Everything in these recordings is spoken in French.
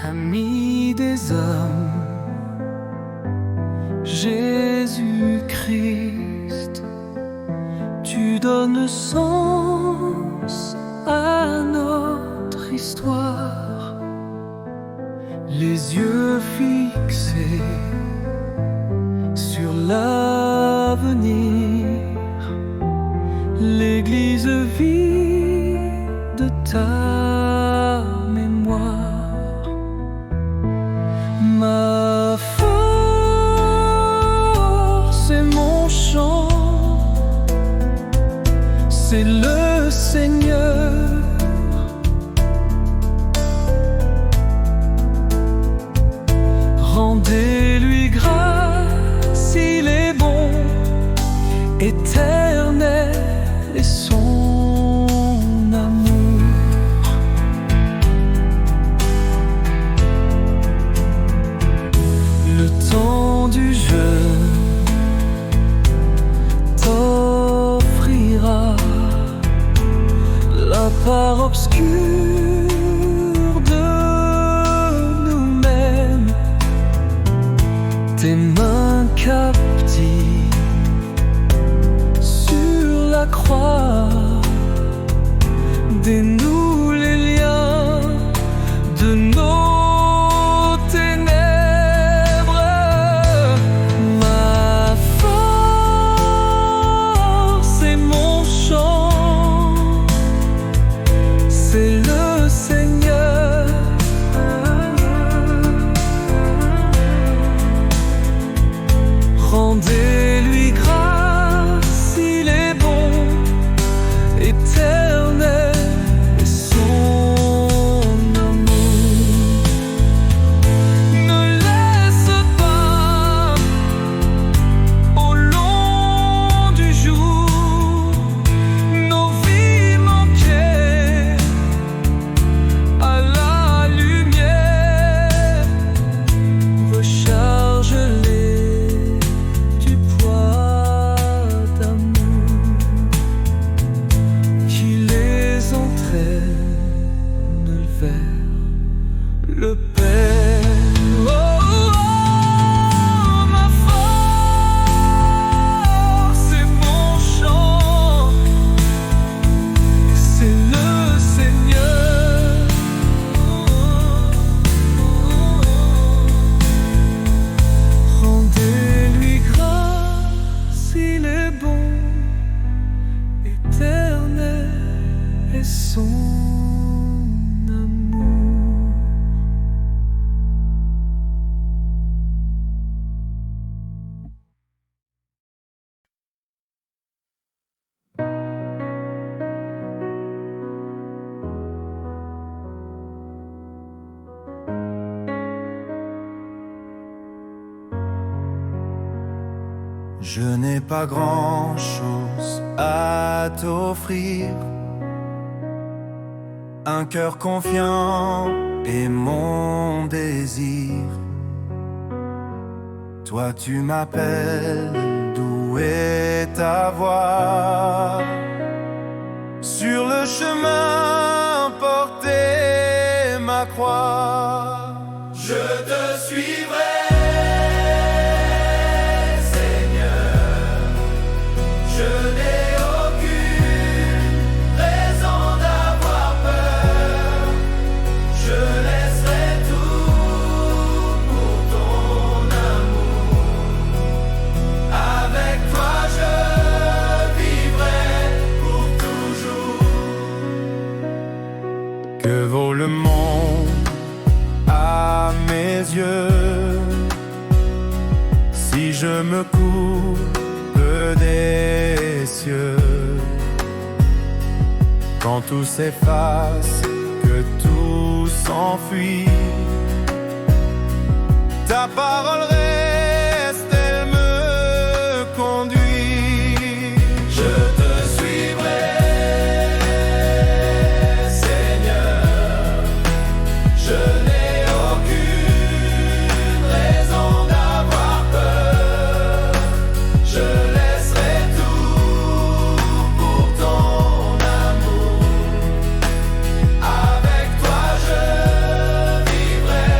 ami des hommes, Jésus-Christ, tu donnes le sens à notre histoire, les yeux fixés sur l'avenir, l'Église vit de ta mémoire. Ma force et mon chant, c'est le Seigneur. Rendez-lui grâce, il est bon, éternel est son amour. Le temps du jeûne t'offrira la part obscure de nous-mêmes, tes mains captives sur la croix, dénoue les liens de nos ténèbres. Ma force et mon chant, c'est le Seigneur. Rendez-lui grâce, il est bon, éternel est son amour. Ne laisse pas au long du jour nos vies manquer à la lumière. Recharge-les du poids d'amour qui les entraîne vers le Père. Oh, oh, ma force et mon chant, c'est le Seigneur. Rendez-lui grâce, il est bon, éternel est son amour. Je n'ai pas grand-chose à t'offrir, un cœur confiant et mon désir. Toi tu m'appelles, d'où est ta voix? Sur le chemin porter ma croix. Je te suivrai, que vaut le monde à mes yeux si je me coupe des cieux? Quand tout s'efface, que tout s'enfuit, ta parole reste, elle me conduit. Je te suivrai, je n'ai aucune raison d'avoir peur. Je laisserai tout pour ton amour. Avec toi je vivrai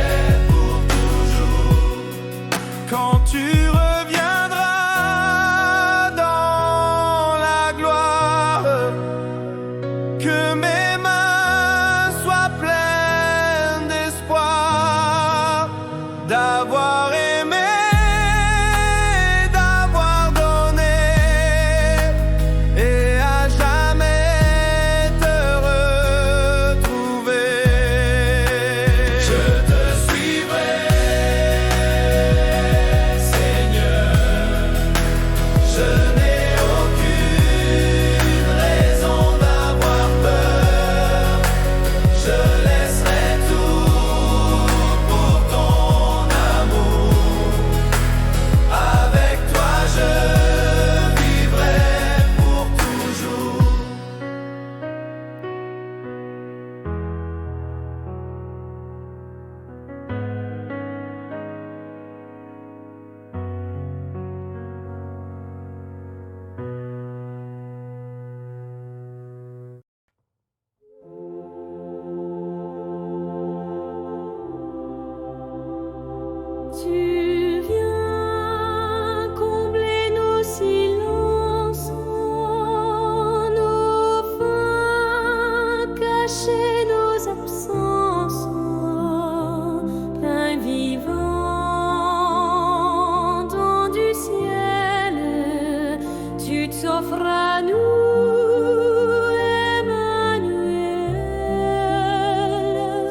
tu t'offres à nous, Emmanuel.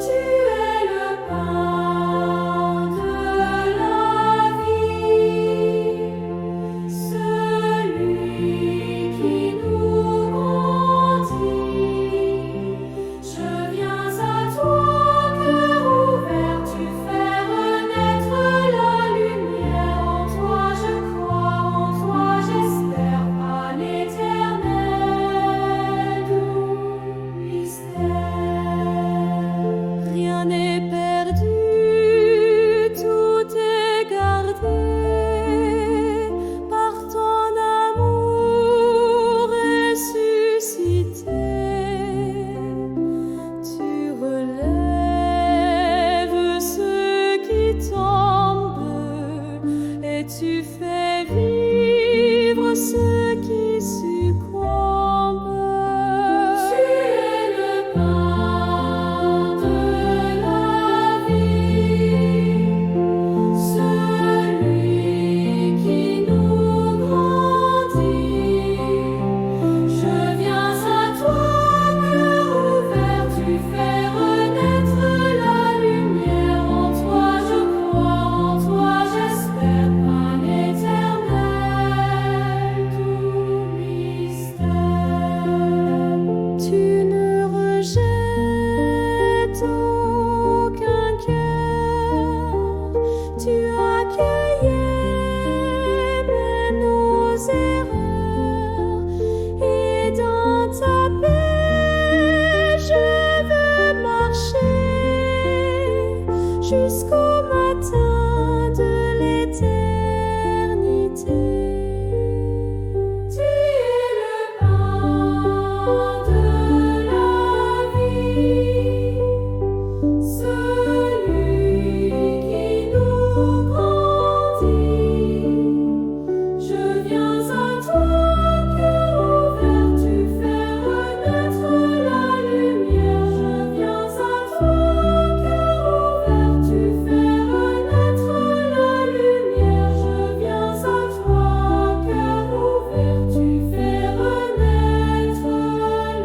Tu es le pain de la vie, celui qui nous grandit. Je viens à toi, cœur ouvert, tu fais renaître la lumière. En toi je crois, en toi j'espère, un éternel doux mystère. Rien n'est perdu, tout est gardé par ton amour ressuscité. Tu relèves ceux qui tombent et tu fais vivre ceux qui succombent. Tu es le pain de la vie, celui qui nous grandit. Je viens à toi, cœur ouvert, tu fais renaître la lumière. En toi je crois, en toi j'espère, un éternel doux mystère. Tu ne rejettes aucun cœur, tu accueillais même nos erreurs, et dans ta paix je veux marcher jusqu'au matin de l'éternité. Tu es le pain de la vie, celui qui nous grandit. Je viens à toi, cœur ouvert, tu fais renaître la lumière. Je viens à toi, cœur ouvert, tu fais renaître la lumière. Je viens à toi, cœur ouvert, tu fais renaître la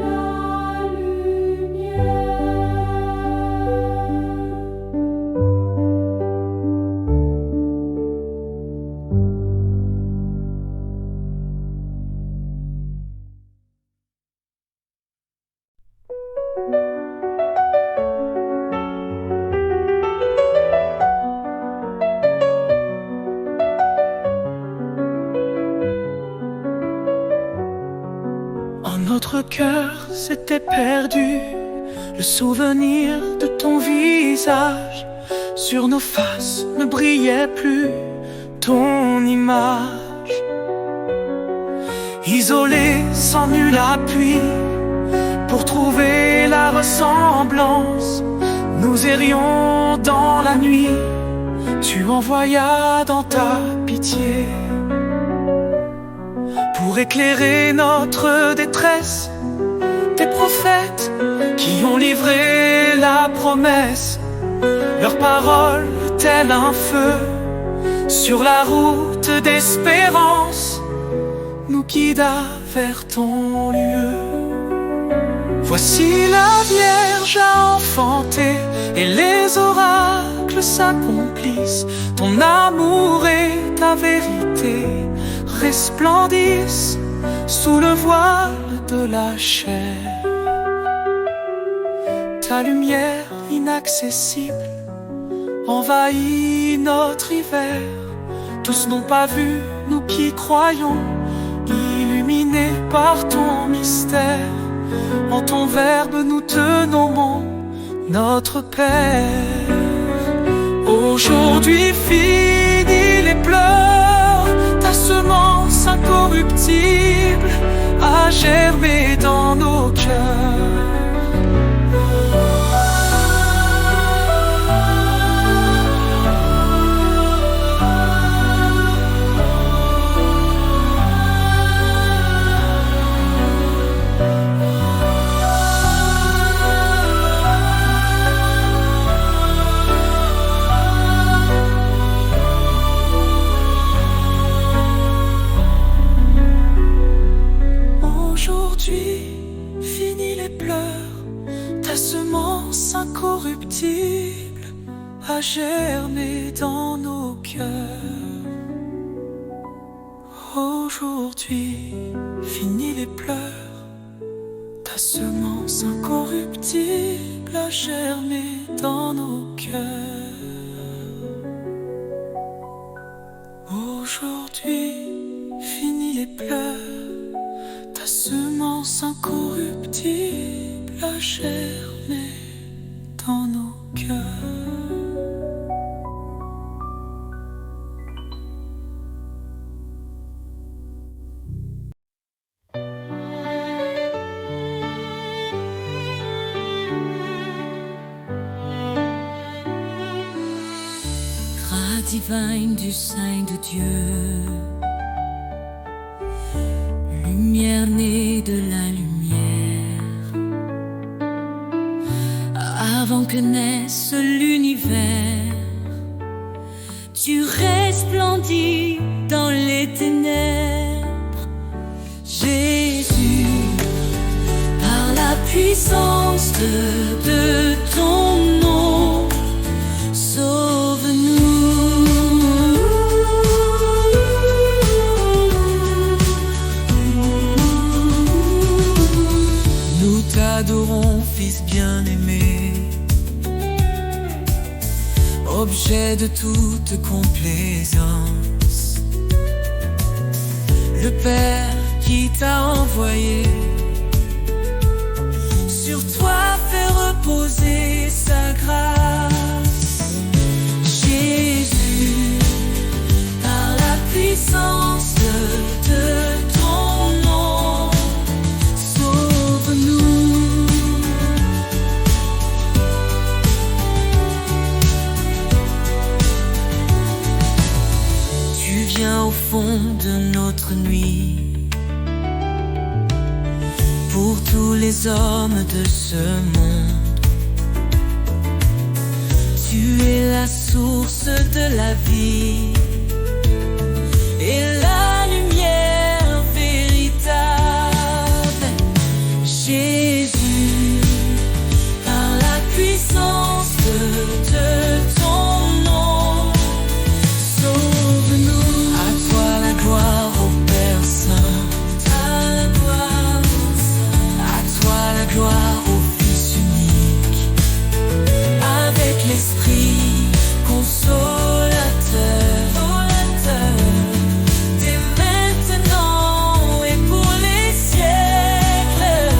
En notre cœur s'était perdu le souvenir de ton visage. Sur nos faces ne brillait plus ton image. Isolés sans nul appui pour trouver la ressemblance, nous errions dans la nuit. Tu envoyas dans ta pitié pour éclairer notre détresse des prophètes qui ont livré la promesse. Leurs paroles, tel un feu sur la route d'espérance, nous guida vers ton lieu. Voici la Vierge a enfanté et les oracles s'accomplissent. Ton amour et ta vérité resplendissent sous le voile de la chair. Ta lumière inaccessible envahit notre hiver. Tous n'ont pas vu, nous qui croyons, illuminés par ton mystère. En ton verbe nous te nommons notre Père. Aujourd'hui fini les pleurs, ta semence incorruptible a germé dans nos cœurs. incorruptible a germé dans nos cœurs. Aujourd'hui, fini les pleurs, ta semence incorruptible a germé dans nos cœurs. Aujourd'hui, fini les pleurs, ta semence incorruptible a germé dans nos cœurs. Divine du sein de Dieu, lumière née de la lumière, avant que naisse l'univers, tu resplendis dans les ténèbres. Jésus, par la puissance de ton nom, sauve-nous. T'adorons, Fils bien-aimé, objet de toute complaisance. Le Père qui t'a envoyé, sur toi fait reposer sa grâce. Jésus, par la puissance de ton nom, sauve-nous. Viens au fond de notre nuit, pour tous les hommes de ce monde. Tu es la source de la vie et la lumière véritable. Jésus, par la puissance de ton nom, sauve-nous. Gloire au Père Saint, à la gloire, à toi la gloire au Fils unique, avec l'Esprit consolateur, dès maintenant et pour les siècles.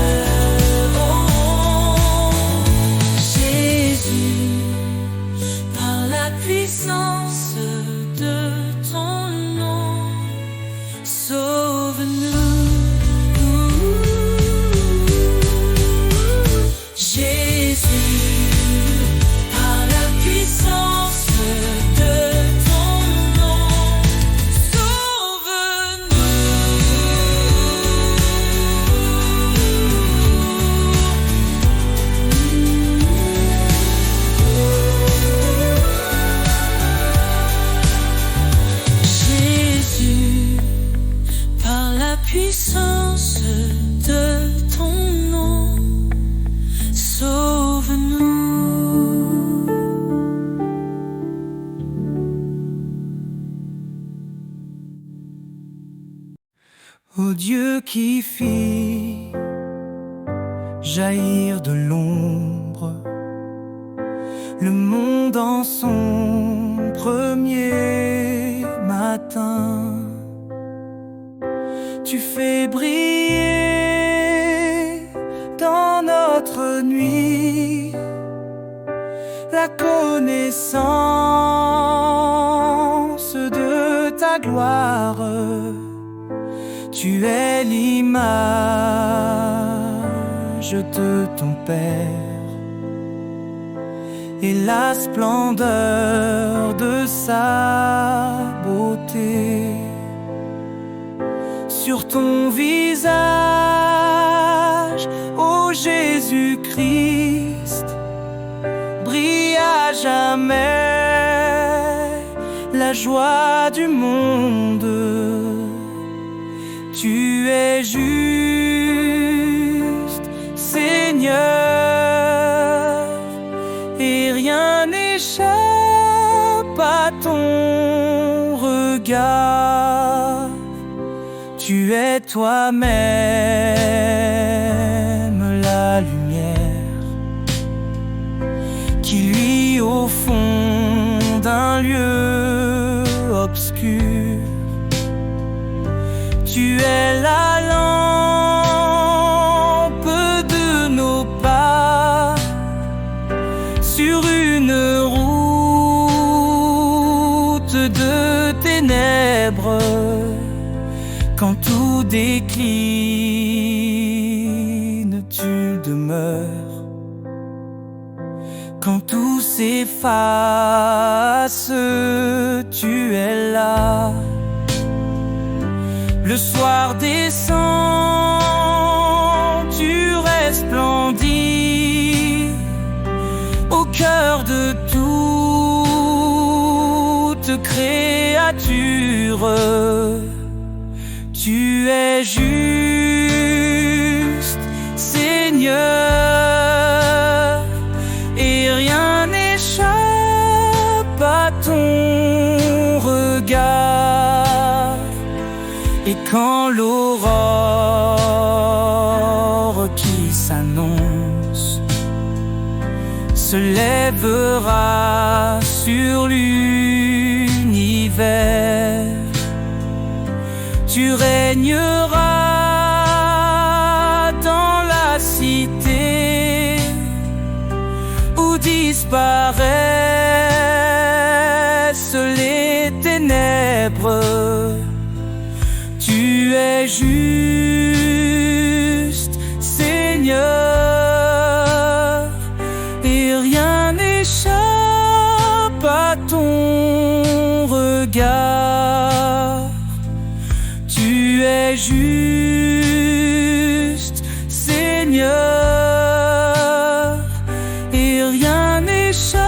Oh, Jésus, par la puissance de ton nom, sauve-nous. Jésus, par la puissance de ton nom, sauve-nous. Jésus, par la puissance de ton nom, sauve-nous. Ô Dieu qui fit jaillir de l'ombre le monde en son premier matin, tu fais briller dans notre nuit la connaissance de ta gloire. Tu es l'image de ton Père et la splendeur de sa beauté. Sur ton visage, ô Jésus-Christ, brille à jamais la joie du monde. Tu es juste, Seigneur, n'échappe à ton regard. Tu es toi-même la lumière qui luit au fond d'un lieu obscur. Tu es la lampe de nos pas sur une route de ténèbres. Quand tout décline, tu demeures. Quand tout s'efface, tu es là. Le soir descend, tu resplendis au cœur de toute créature. Tu es juste, Seigneur, et rien n'échappe à ton regard. Et quand l'aurore qui s'annonce se lèvera sur l'univers, tu régneras dans la cité où disparaissent les ténèbres. Tu es juste, Seigneur, et rien n'échappe à ton regard. Tu es juste, Seigneur, et rien n'échappe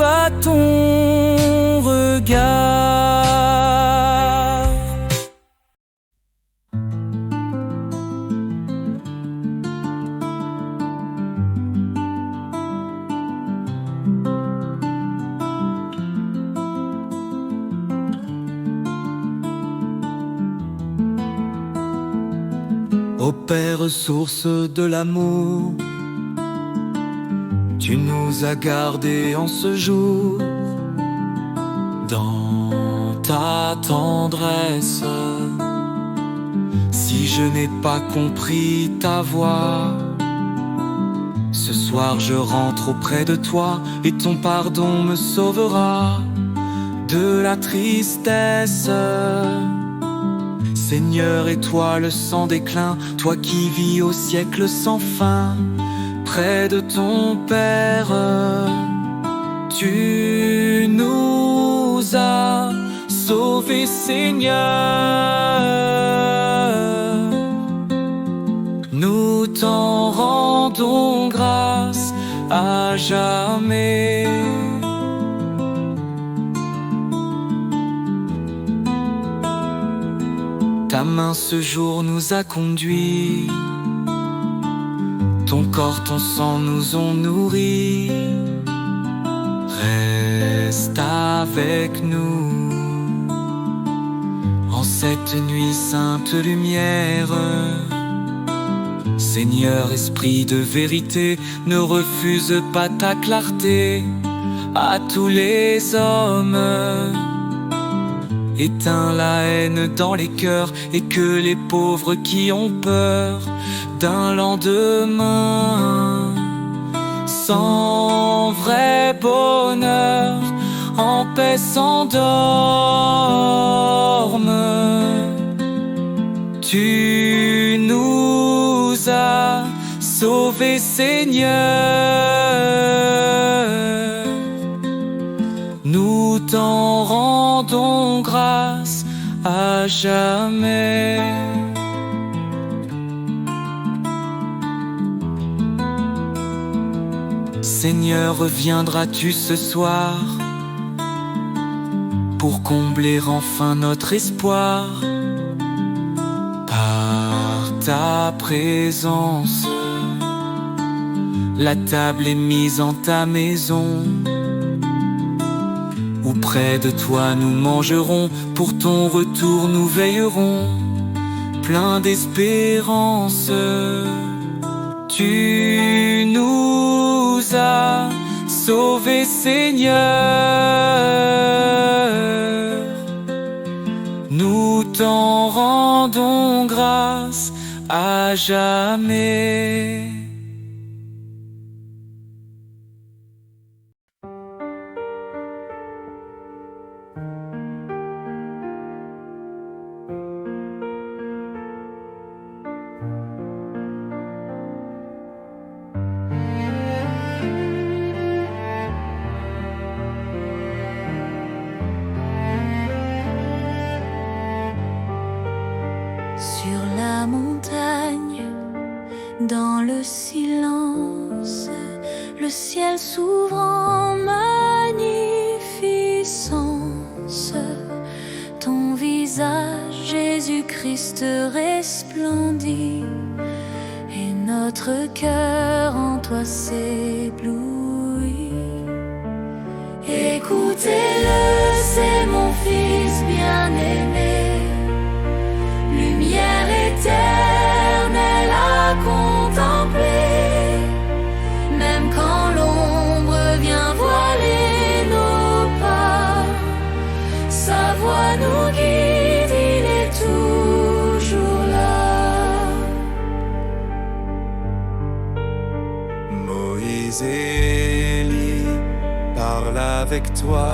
à ton regard. Ô Père, source de l'amour, tu nous as gardés en ce jour. Dans ta tendresse, si je n'ai pas compris ta voix, ce soir je rentre auprès de toi et ton pardon me sauvera de la tristesse. Seigneur, étoile sans déclin, toi qui vis au siècle sans fin, près de ton Père, tu nous as sauvés, Seigneur. Nous t'en rendons grâce à jamais. Ta main ce jour nous a conduits, ton corps, ton sang nous ont nourris. Reste avec nous en cette nuit, sainte lumière. Seigneur, esprit de vérité, ne refuse pas ta clarté à tous les hommes. Éteins la haine dans les cœurs et que les pauvres qui ont peur d'un lendemain sans vrai bonheur en paix s'endorment. Tu nous as sauvés, Seigneur. Nous t'en rendons grâce à jamais. Seigneur, reviendras-tu ce soir pour combler enfin notre espoir? Par ta présence, la table est mise en ta maison. où près de toi nous mangerons, pour ton retour nous veillerons, plein d'espérance. Tu nous as sauvés, Seigneur, nous t'en rendons grâce à jamais. Sur la montagne, dans le silence, le ciel s'ouvre en magnificence. Ton visage, Jésus-Christ, resplendit, et notre cœur en toi s'éblouit. Écoutez-le, c'est mon Fils bien-aimé, lumière éternelle à contempler. Même quand l'ombre vient voiler nos pas, sa voix nous guide, il est toujours là. Moïse et Élie parlent avec toi,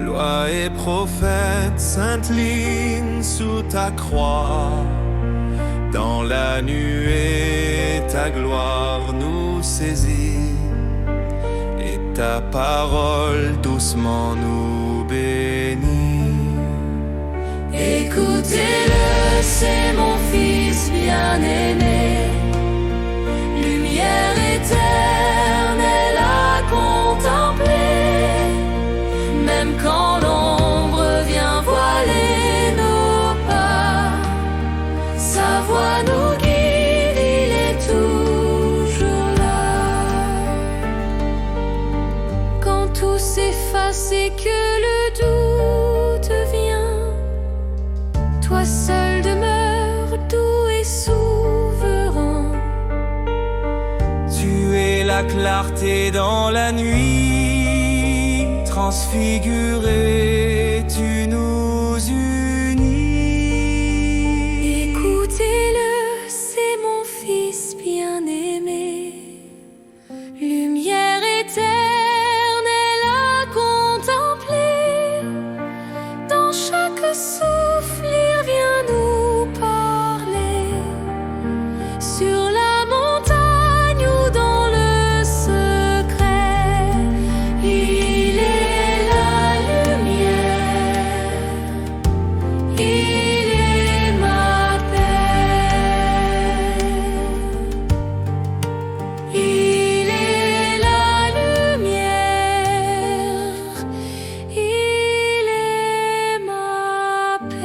loi et prophète s'inclinent sous ta croix. Dans la nuée, ta gloire nous saisit, et ta parole doucement nous bénit. Écoutez-le, c'est mon Fils bien-aimé, lumière éternelle à contempler. Même quand l'ombre vient voiler nos pas, sa voix nous guide, il est toujours là. Quand tout s'efface et que le doute vient, toi seul demeures doux et souverain. Tu es la clarté dans la nuit, transfiguré, tu nous unis. Écoutez-le, c'est mon Fils bien-aimé, lumière éternelle à contempler. Dans chaque souffle, il vient nous parler, sur la montagne ou dans le secret. Il est la lumière, il est ma paix. Il est la lumière, il est ma paix.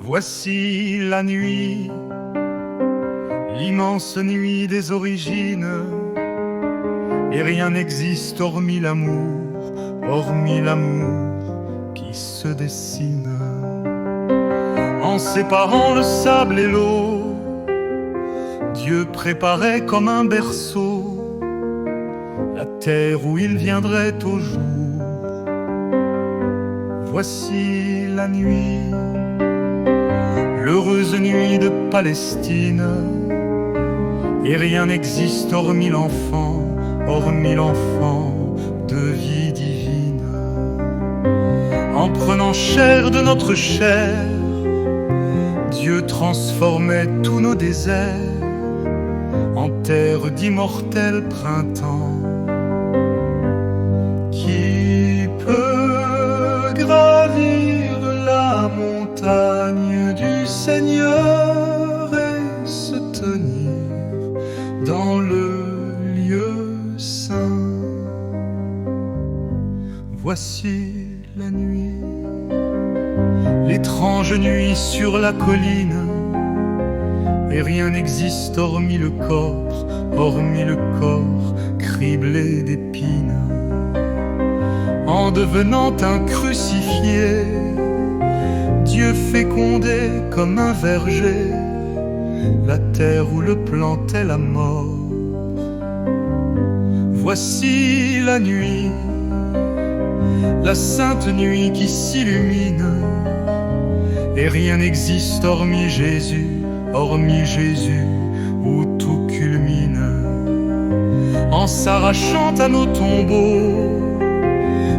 Voici la nuit, l'immense nuit des origines, et rien n'existe hormis l'amour qui se dessine. En séparant le sable et l'eau, Dieu préparait comme un berceau la terre où il viendrait au jour. Voici la nuit, l'heureuse nuit de Palestine, et rien n'existe hormis l'enfant de vie divine. En prenant chair de notre chair, Dieu transformait tous nos déserts en terre d'immortel printemps. Qui peut gravir la montagne du Seigneur et se tenir dans le lieu saint? Voici la nuit, les Étrange nuit sur la colline, et rien n'existe hormis le corps criblé d'épines. En devenant un crucifié, Dieu fécondait comme un verger la terre où le plantait la mort. Voici la nuit, la sainte nuit qui s'illumine, et rien n'existe hormis Jésus, où tout culmine. En s'arrachant à nos tombeaux,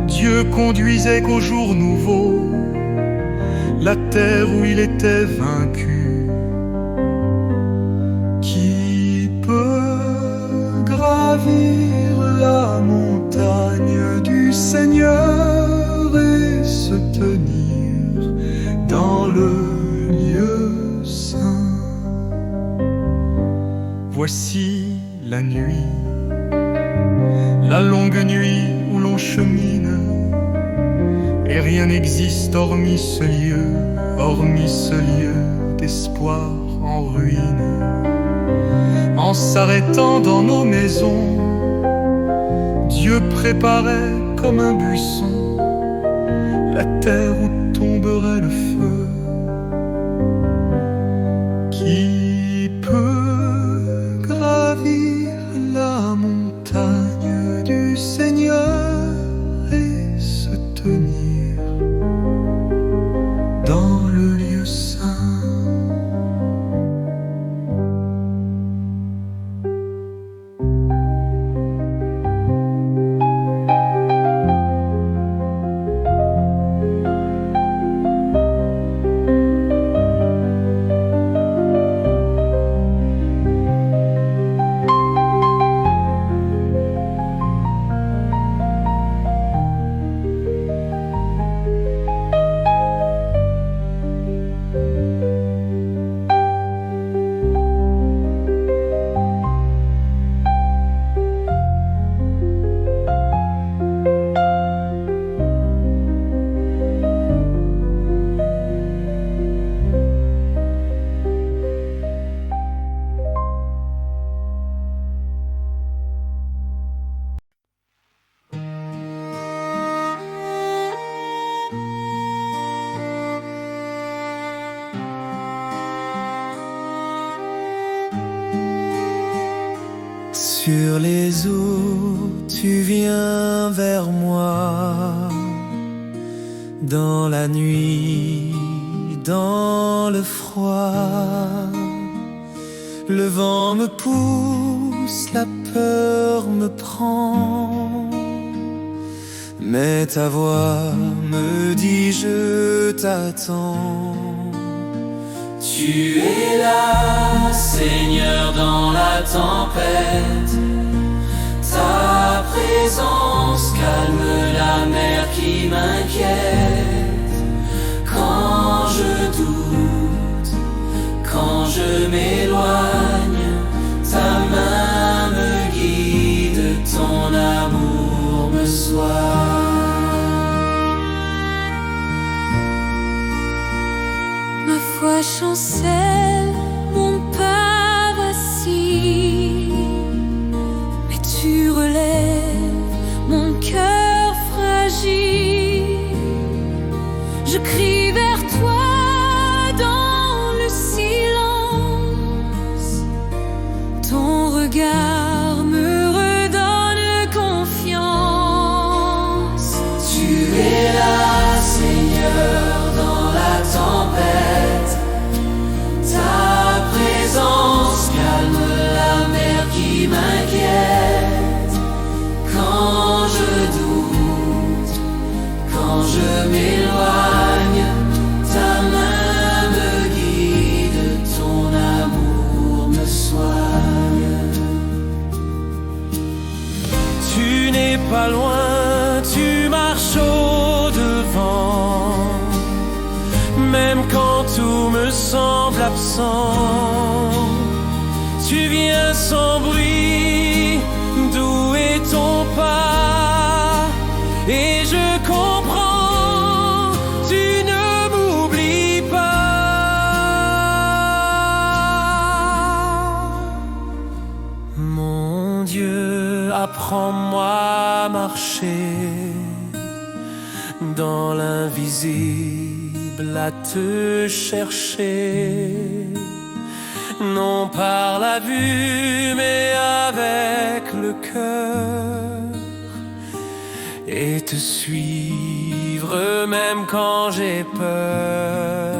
Dieu conduisait qu'au jour nouveau la terre où il était vaincu. Qui peut gravir la montagne du Seigneur et se tenir dans le lieu saint? Voici la nuit, la longue nuit où l'on chemine, et rien n'existe hormis ce lieu d'espoir en ruine. En s'arrêtant dans nos maisons, Dieu préparait comme un buisson la terre où tomberait le feu. Qui peut gravir la montagne du Seigneur et se tenir dans le lieu saint? Sur les eaux, tu viens vers moi, dans la nuit, dans le froid. Le vent me pousse, la peur me prend, mais ta voix me dit je t'attends. Tu es là, Seigneur, dans la tempête. Ta présence calme la mer qui m'inquiète. Quand je doute, quand je m'éloigne, ta main me guide, ton amour me soigne. Ma foi chancelle, mon pas vacille, mais tu relèves mon cœur fragile. Je crie vers toi dans le silence, ton regard me redonne confiance. Tu es là, Seigneur, dans la tempête. Ta présence calme la mer qui m'inquiète. Quand je doute, quand je m'éloigne, ta main me guide, ton amour me soigne. Tu n'es pas loin, tu marches au-devant, même quand tout me semble absent. Tu viens sans bruit, d'où est ton pas? Et je comprends, tu ne m'oublies Mon Dieu, apprends-moi à marcher dans l'invisible, à te chercher, non par la vue, mais avec le cœur, et te suivre même quand j'ai peur.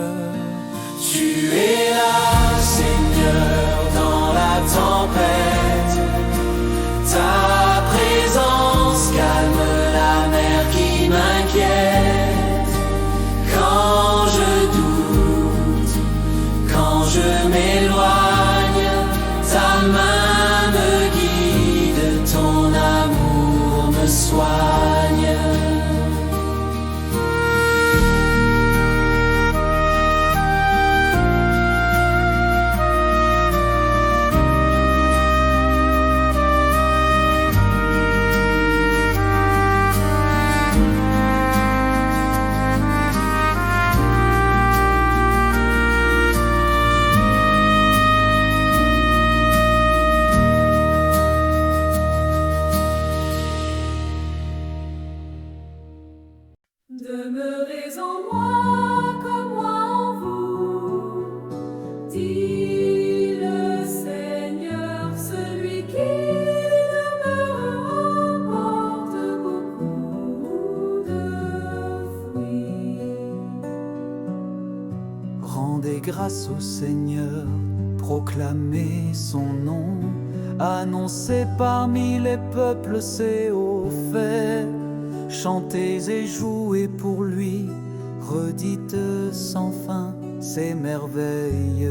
Tu es là, Seigneur, dans la tempête. Ta présence calme la mer qui m'inquiète. Quand je doute, quand je m'éloigne, ta main me guide, ton amour me soigne. Demeurez en moi comme moi en vous, dit le Seigneur, celui qui demeure porte beaucoup de fruits. Rendez grâce au Seigneur, proclamez son nom, annoncez parmi les peuples ses hauts faits. Chantez et jouez pour lui, redites sans fin ses merveilles.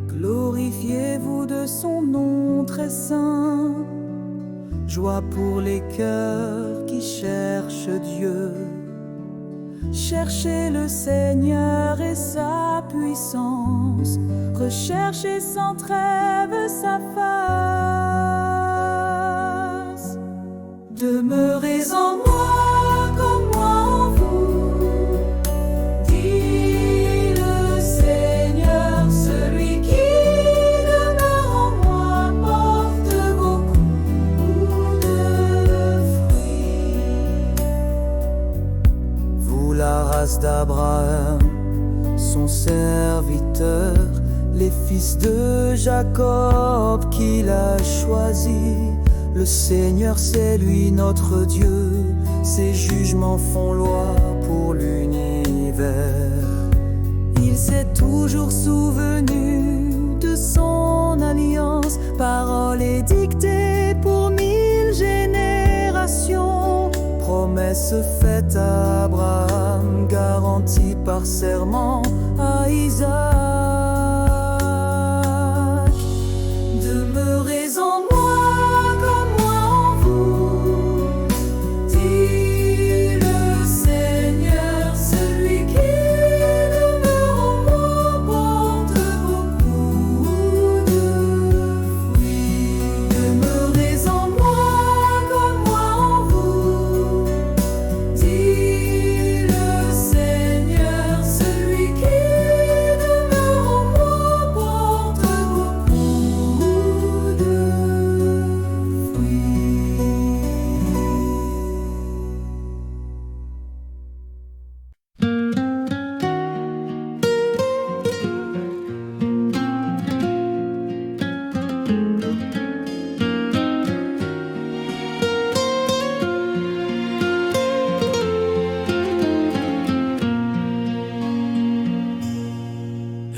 Glorifiez-vous de son nom très saint, joie pour les cœurs qui cherchent Dieu. Cherchez le Seigneur et sa puissance, recherchez sans trêve sa face. Demeurez en moi comme moi en vous, dit le Seigneur, celui qui demeure en moi porte beaucoup de fruits. Vous la race d'Abraham, son serviteur, les fils de Jacob qu'il a choisis. Le Seigneur, c'est lui notre Dieu, ses jugements font loi pour l'univers. Il s'est toujours souvenu de son alliance, parole édictée pour 1000 générations. Promesse faite à Abraham, garantie par serment à Isaac. Demeurez en moi.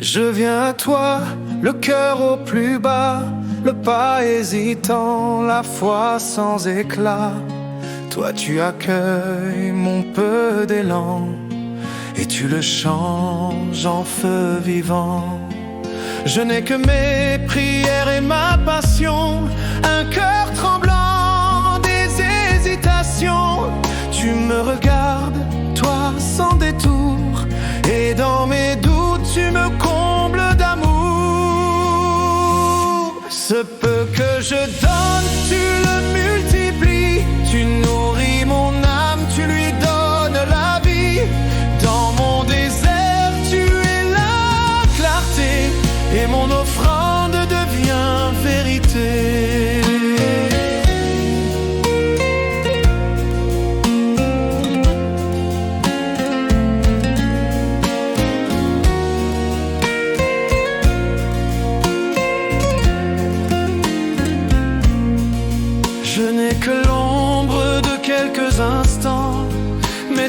Je viens à toi, le cœur au plus bas, le pas hésitant, la foi sans éclat. Toi tu accueilles mon peu d'élan et tu le changes en feu vivant. Je n'ai que mes prières et ma passion, un cœur tremblant, des hésitations. Tu me regardes, toi sans détour, et dans mes doutes tu me combles d'amour. Ce peu que je donne, tu le multiplies, tu nourris mon âme, tu lui donnes la vie. Dans mon désert, tu es la clarté, et mon offrande devient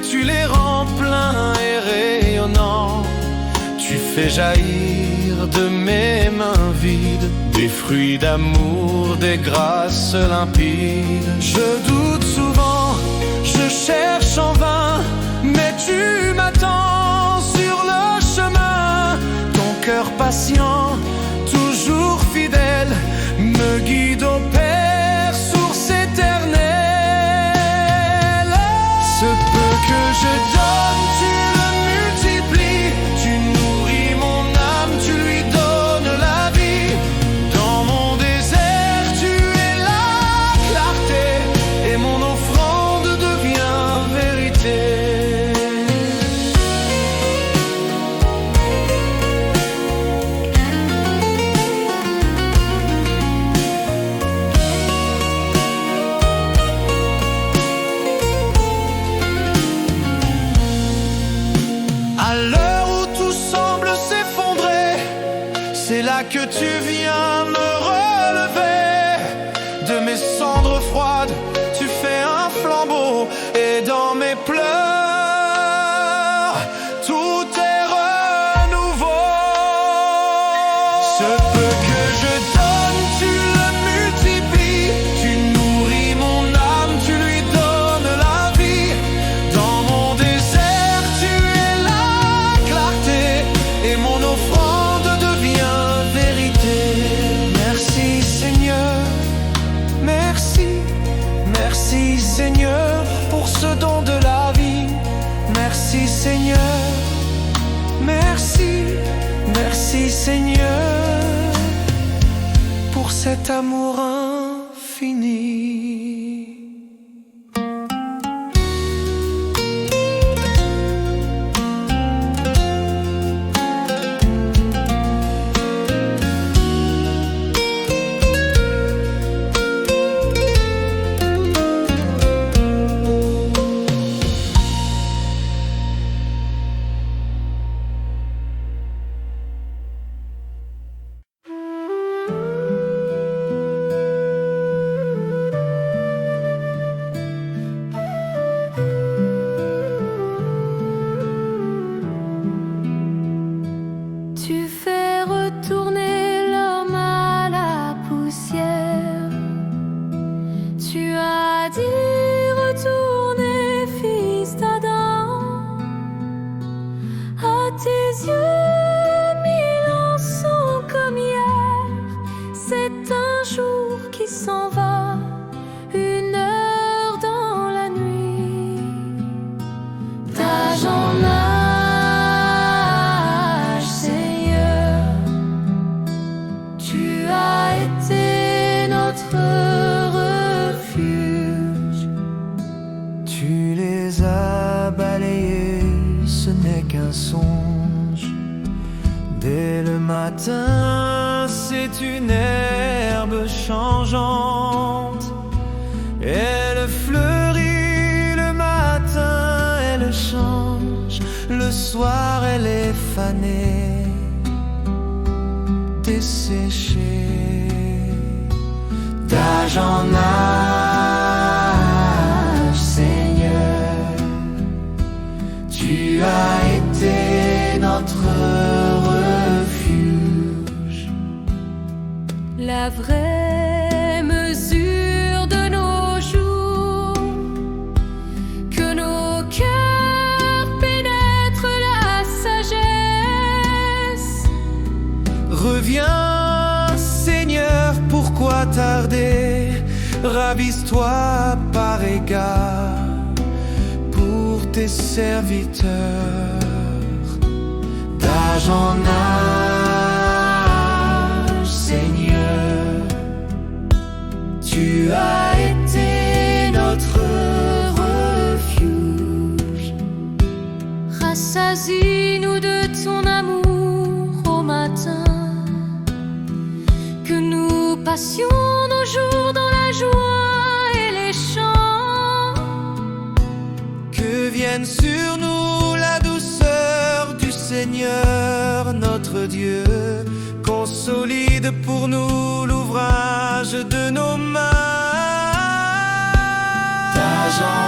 tu les rends pleins et rayonnants. Tu fais jaillir de mes mains vides des fruits d'amour, des grâces limpides. Je doute souvent, je cherche en vain, mais tu m'attends sur le chemin. Ton cœur patient, toujours fidèle, me guide au Père, source éternelle. Ce peu que je donne, tu le multiplies. Tu nourris mon âme, tu lui donnes la vie. Dans mon désert, tu es la clarté, et mon offrande devient vérité. À l'heure où tout semble s'effondrer, c'est là que tu viens me relever. De mes cendres froides, tu fais un flambeau, et dans mes pleurs, tout est renouveau. Ce peu que je donne, tu le multiplies. Tu nourris mon âme, tu lui donnes la vie. Dans mon désert, tu es la clarté, et mon offrande devient vérité. Merci Seigneur, merci, merci Seigneur pour ce don de la vie. Merci Seigneur, merci, merci Seigneur pour cet amour infini. Tu fais retourner l'homme à la poussière. Tu as dit retournez, fils d'Adam. À tes yeux, 1000 ans sont comme hier. C'est un jour qui s'en va, une heure dans la nuit. D'âge en âge, Seigneur, tu as été notre refuge. Tu les as balayés, ce n'est qu'un songe. Dès le matin, c'est une herbe changeante. Elle fleurit le matin, elle change. Le soir, elle est fanée, desséchée. D'âge en âge, Seigneur, tu as été notre refuge. La vraie mesure de nos jours, que nos cœurs pénètrent la sagesse. Reviens, Seigneur, pourquoi tarder? Ravise-toi par égard pour tes serviteurs. D'âge en âge, Seigneur, tu as été notre refuge. Rassasie-nous de ton amour au matin, que nous passions nos jours dans la joie et les chants. Que vienne sur nous la douceur du Seigneur notre Dieu, consolide pour nous l'ouvrage de nos mains. D'âge en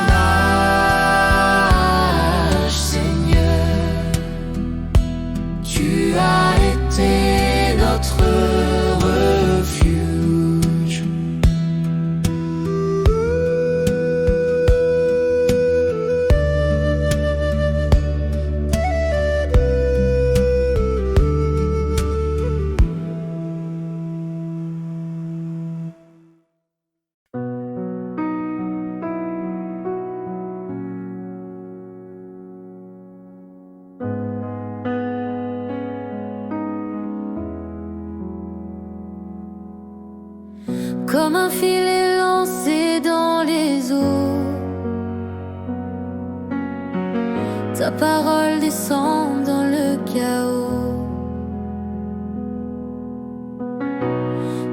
comme un filet lancé dans les eaux. Ta parole descend dans le chaos.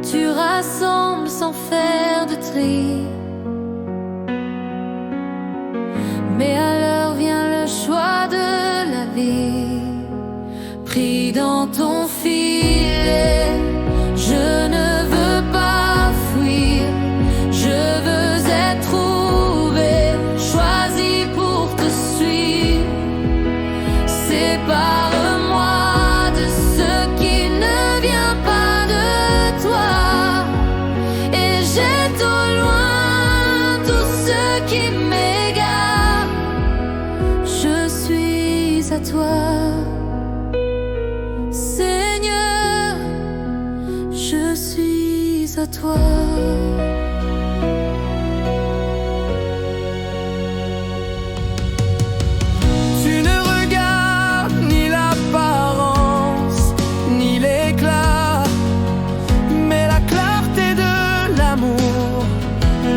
Tu rassembles sans faire de tri. Mais alors vient le choix de la vie. Pris dans ton filet, je ne veux pas fuir. Je veux être trouvé, choisi pour te suivre. Sépare-moi de ce qui ne vient pas de toi, et jette au loin tout ce qui m'égare. Je suis à toi, Seigneur, je suis à toi. Tu ne regardes ni l'apparence, ni l'éclat, mais la clarté de l'amour,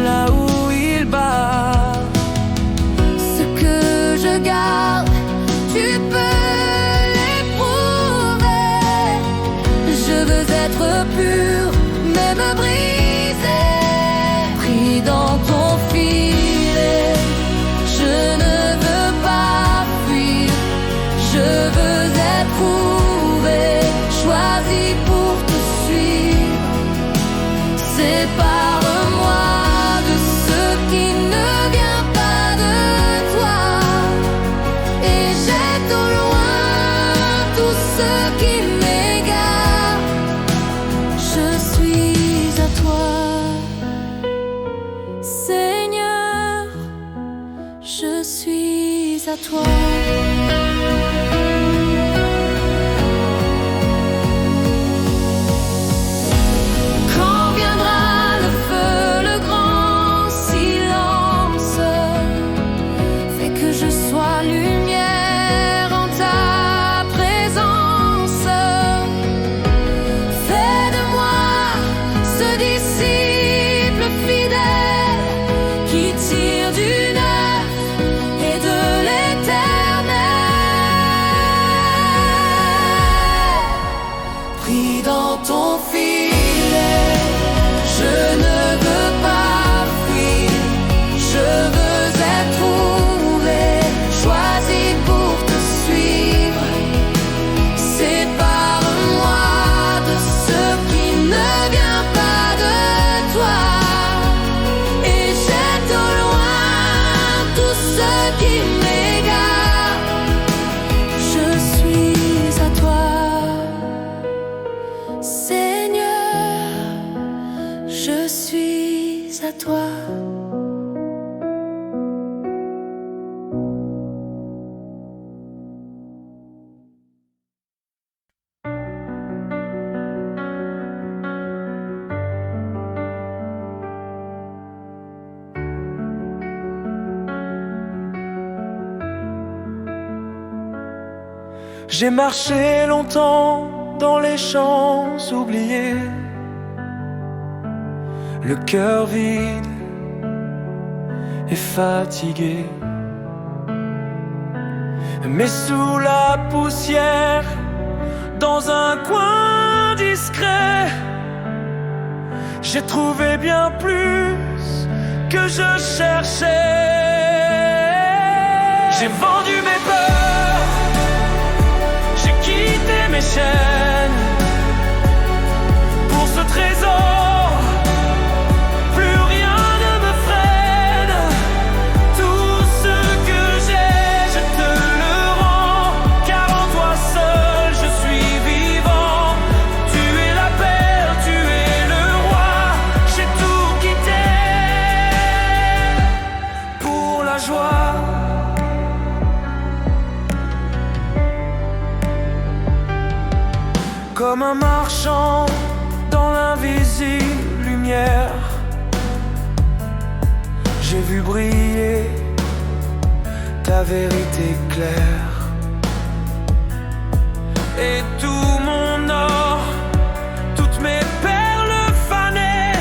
là où il bat. Ce que je garde, tu peux l'éprouver. Je veux être pur, même brisé, pris dans ton filet. Je ne veux pas fuir, je veux être trouvé, choisi pour te suivre. Sépare-moi de ce qui ne vient pas de toi, et jette au loin tout ce qui m'égare. Je suis à toi, Seigneur, je suis à toi. Quand viendra le feu, le grand silence, fais que je sois lumière en ta présence. Fais de moi ce disciple fidèle qui tire du neuf et de l'éternel. Pris dans ton filet, je ne veux pas fuir. Je veux être trouvé, choisi pour te suivre. Sépare-moi de ce qui ne vient pas de toi, et jette au loin tout ce qui m'égare. Je suis à toi, Seigneur, je suis à toi. J'ai marché longtemps dans les champs oubliés, le cœur vide et fatigué. Mais sous la poussière, dans un coin discret, j'ai trouvé bien plus que je cherchais. J'ai vendu mes peurs, j'ai quitté mes chaînes pour ce trésor. Plus rien ne me freine. Tout ce que j'ai, je te le rends, car en toi seul je suis vivant. Tu es la perle, tu es le roi. J'ai tout quitté pour la joie. Comme un marchand dans l'invisible lumière, j'ai vu briller ta vérité claire. Et tout mon or, toutes mes perles fanées,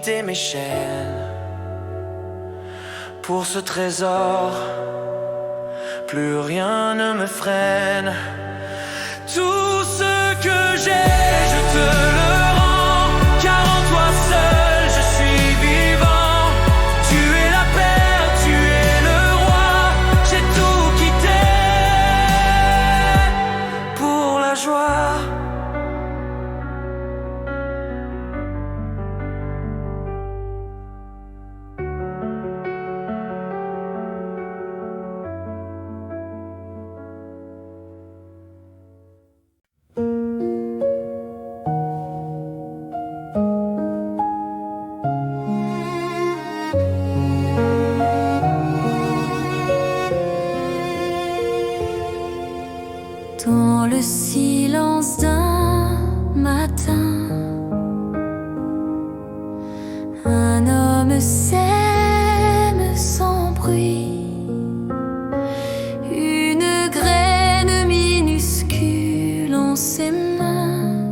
quitter mes chaînes. Pour ce trésor, plus rien ne me freine. Tout ce que j'ai, je te le rends, car en toi seul je suis vivant. Tu es la perle, tu es le roi, j'ai tout quitté pour la joie. Dans le silence d'un matin, un homme sème sans bruit une graine minuscule en ses mains,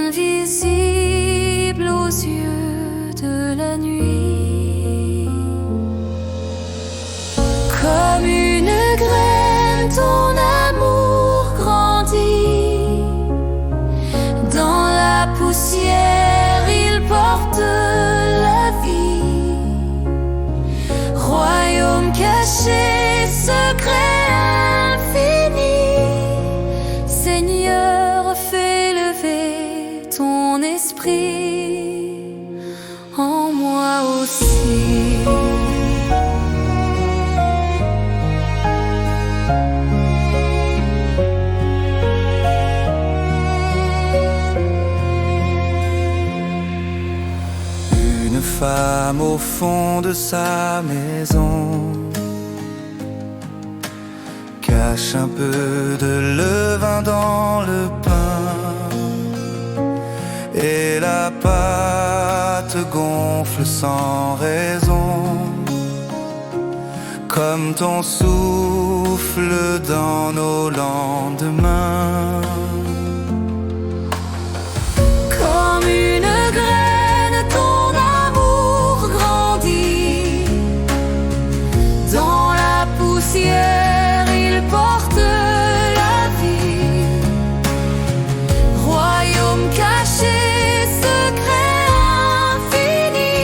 invisible aux yeux de la nuit. Comme une graine, ton amour grandit. Dans la poussière, il porte la vie. Royaume caché, secret infini. Seigneur, fais lever ton esprit en moi aussi. Femme au fond de sa maison cache un peu de levain dans le pain, et la pâte gonfle sans raison, comme ton souffle dans nos lendemains. Comme une graine, ton amour grandit. Dans la poussière, il porte la vie. Royaume caché, secret infini.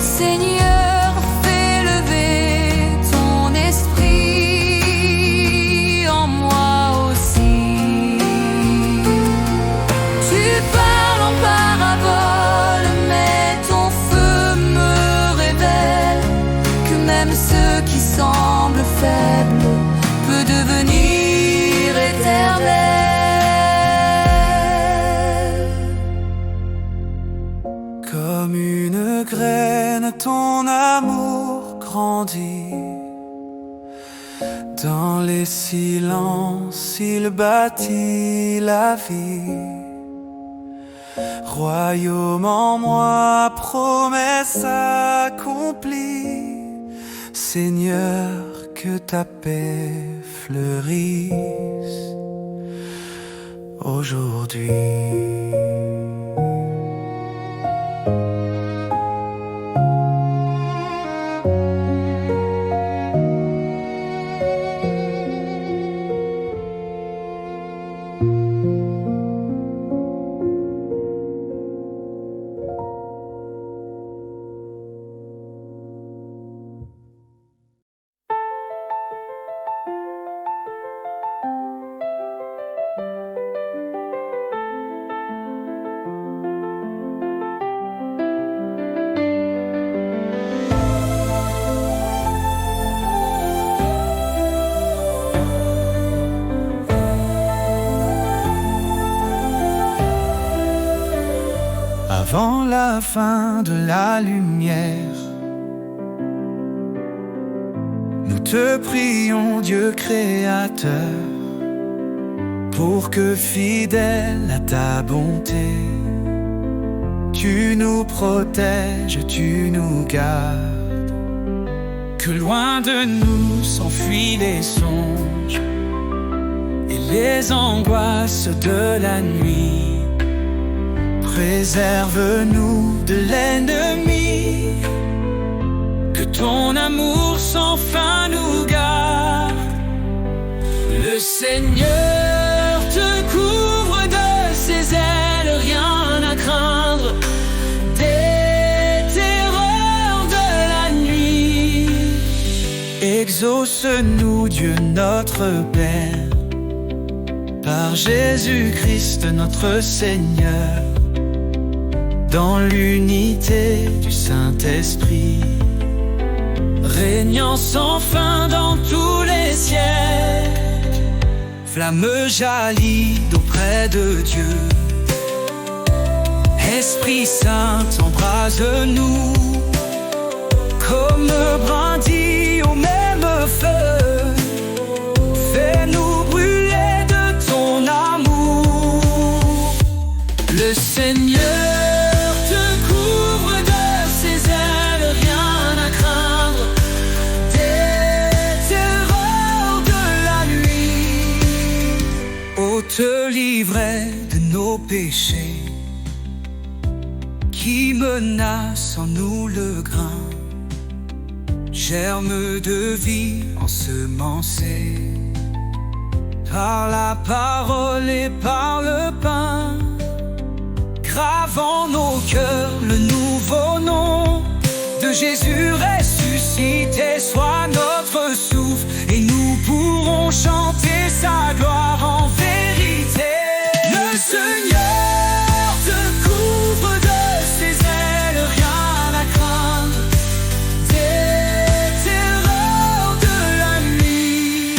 Seigneur, fais lever ton esprit en moi aussi. Tu parles en parabole, mais ton feu me révèle que même ce qui semble faible peut devenir éternel. Comme une graine, ton amour grandit. Dans les silences, il bâtit la vie. Royaume en moi, promesse accomplie. Seigneur, que ta paix fleurisse aujourd'hui. Avant la fin de la lumière, nous te prions, Dieu créateur, pour que fidèle à ta bonté, tu nous protèges, tu nous gardes. Que loin de nous s'enfuient les songes et les angoisses de la nuit. préserve-nous de l'ennemi. Que ton amour sans fin nous garde. Le Seigneur te couvre de ses ailes, rien à craindre des terreurs de la nuit. Exauce-nous, Dieu notre Père, par Jésus-Christ notre Seigneur, dans l'unité du Saint-Esprit, régnant sans fin dans tous les siècles. Flamme jaillit d'auprès de Dieu, Esprit Saint, embrase-nous, comme brindilles au même feu. Fais-nous brûler de ton amour. Le Seigneur te couvre de ses ailes, rien à craindre des terreurs de la nuit. Ô te livrer de nos péchés qui menacent en nous le grain, germe de vie ensemencé par la parole et par le pain. Grave en nos cœurs le nouveau nom de Jésus ressuscité, soit notre souffle et nous pourrons chanter sa gloire en vérité. Le Seigneur te couvre de ses ailes, rien à craindre des terreurs de la nuit.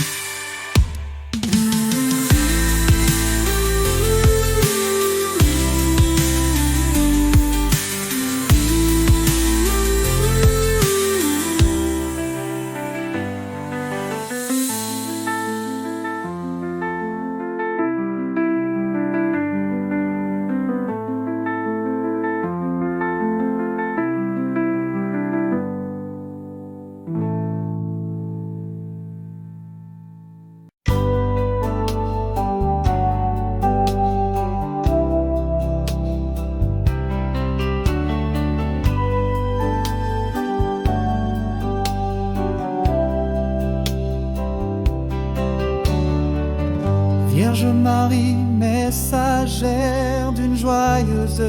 Vierge Marie, messagère d'une joyeuse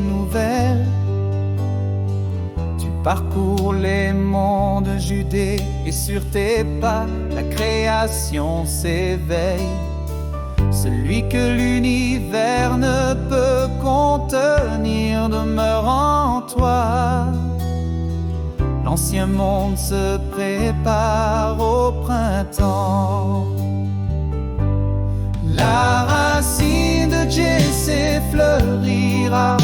nouvelle, tu parcours les monts de Judée et sur tes pas la création s'éveille. Celui que l'univers ne peut contenir demeure en toi. L'ancien monde se prépare au printemps. La racine de Jessé fleurira,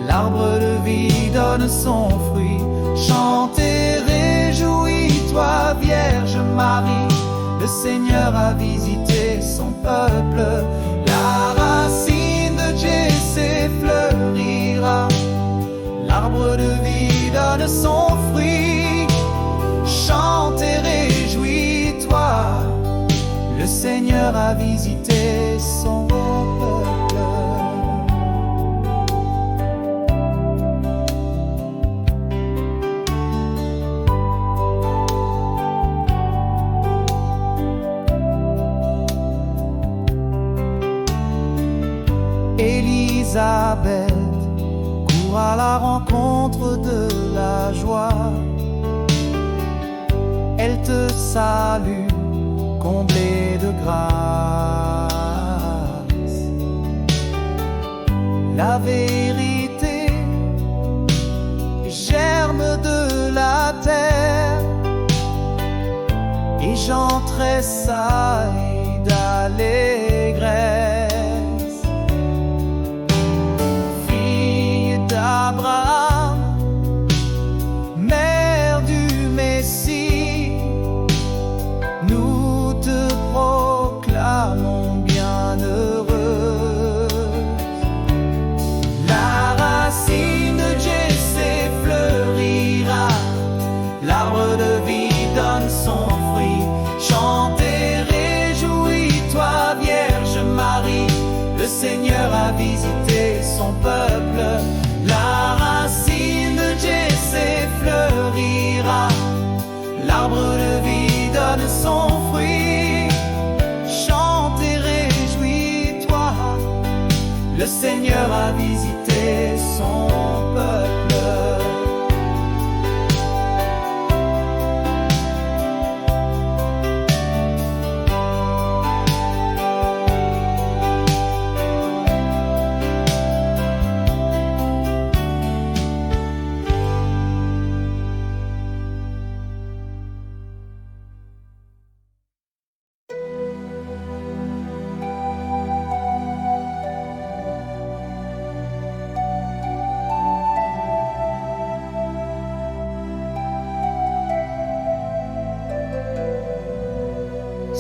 l'arbre de vie donne son fruit. Chante et réjouis-toi, Vierge Marie, le Seigneur a visité son peuple. La racine de Jessé fleurira, l'arbre de vie donne son fruit. Chante et réjouis-toi, le Seigneur a visité son peuple. Élisabeth court à la rencontre de la joie. Elle te salue, comblée de grâce. La vérité, germe de la terre, et Jean tressaille d'allégresse. Fille d'Abraham, mère du Messie, nous te proclamons bienheureuse. La racine de Jessé fleurira, l'arbre de vie donne son fruit. Chante et réjouis-toi, Vierge Marie, Seigneur a visité son peuple.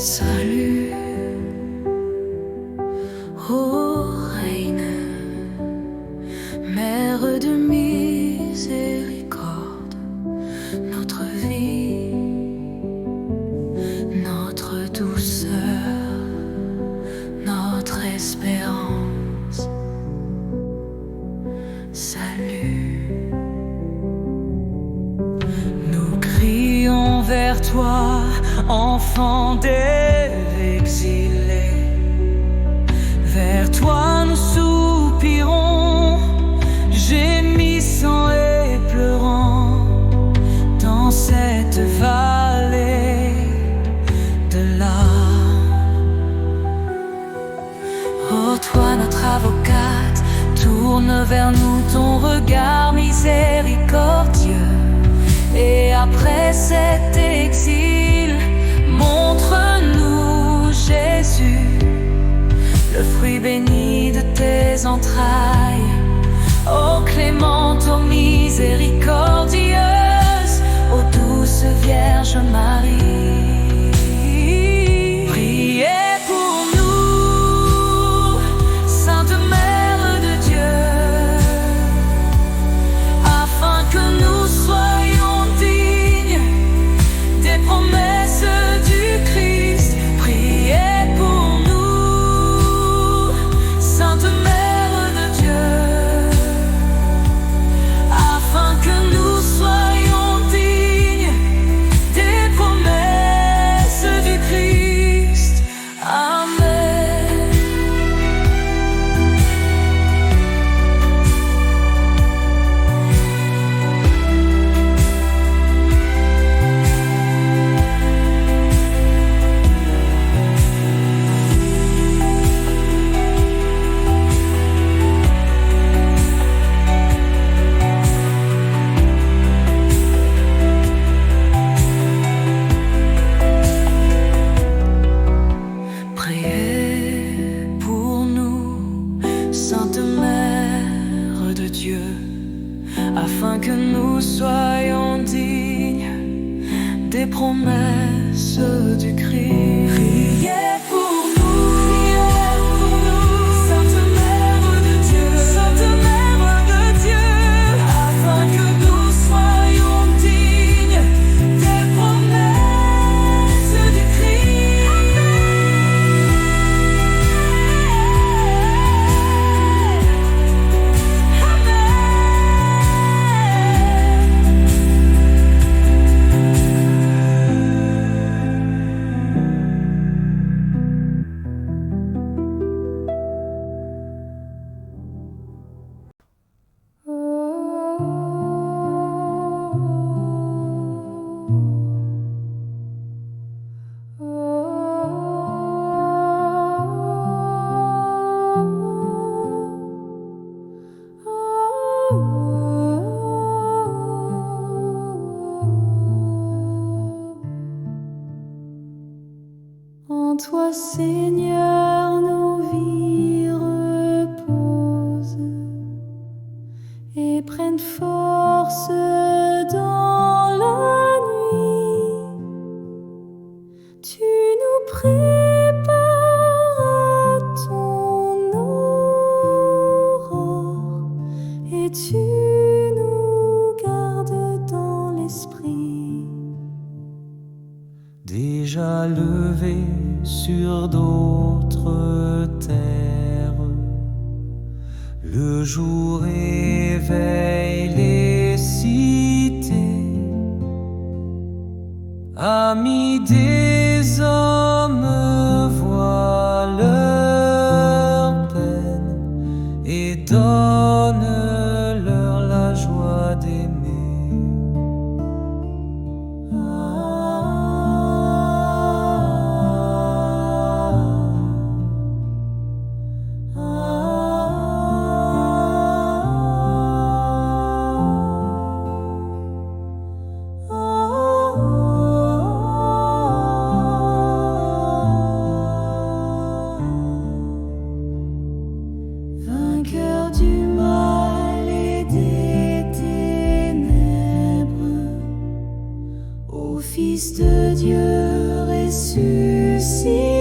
Salut, ô Reine, Mère de miséricorde, notre vie, notre douceur, notre espérance. Salut, nous crions vers toi, enfant des exilés. Vers toi nous soupirons, gémissant et pleurant dans cette vallée de larmes. Oh toi notre avocate, tourne vers nous ton regard miséricordieux. Et après cet exil, montre-nous Jésus, le fruit béni de tes entrailles. Ô clémente, ô miséricordieuse, ô douce Vierge Marie. Priez pour nous, Sainte Mère de Dieu, afin que nous soyons dignes des promesses du Christ. Priez pour nous, Sainte Mère de Dieu, afin que nous soyons dignes des promesses du Christ. Amen. Priez pour nous, Sainte Mère de Dieu, afin que nous soyons dignes des promesses du Christ. Priez pour nous, Sainte Mère de Dieu, Sainte Mère de Dieu, afin que nous soyons dignes des promesses du Christ. En toi, Seigneur, nos vies reposent et prennent force dans la nuit. Tu nous prépares à ton aurore et tu nous gardes dans l'esprit. Déjà levé sur d'autres terres, le jour éveille les cités. Amis des hommes, voient leur peine Fils de Dieu ressuscité.